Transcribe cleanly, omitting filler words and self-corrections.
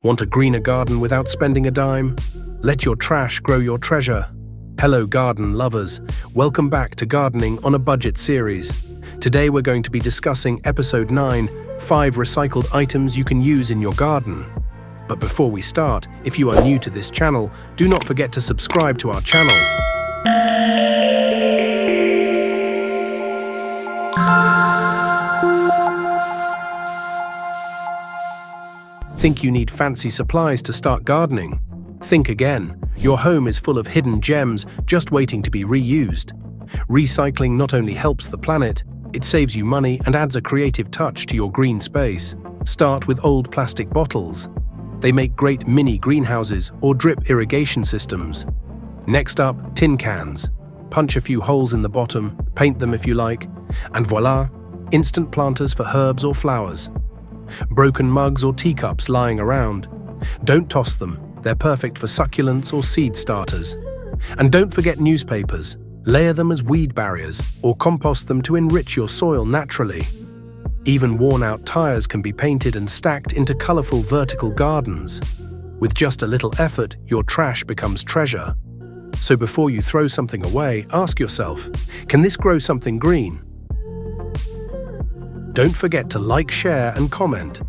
Want a greener garden without spending a dime? Let your trash grow your treasure. Hello garden lovers, welcome back to Gardening on a Budget series. Today we're going to be discussing episode 9, 5 recycled items you can use in your garden. But before we start, if you are new to this channel, do not forget to subscribe to our channel. Think you need fancy supplies to start gardening? Think again. Your home is full of hidden gems just waiting to be reused. Recycling not only helps the planet, it saves you money and adds a creative touch to your green space. Start with old plastic bottles. They make great mini greenhouses or drip irrigation systems. Next up, tin cans. Punch a few holes in the bottom, paint them if you like, and voila, instant planters for herbs or flowers. Broken mugs or teacups lying around. Don't toss them, they're perfect for succulents or seed starters. And don't forget newspapers. Layer them as weed barriers or compost them to enrich your soil naturally. Even worn-out tires can be painted and stacked into colorful vertical gardens. With just a little effort, your trash becomes treasure. So before you throw something away, ask yourself, can this grow something green? Don't forget to like, share, and comment.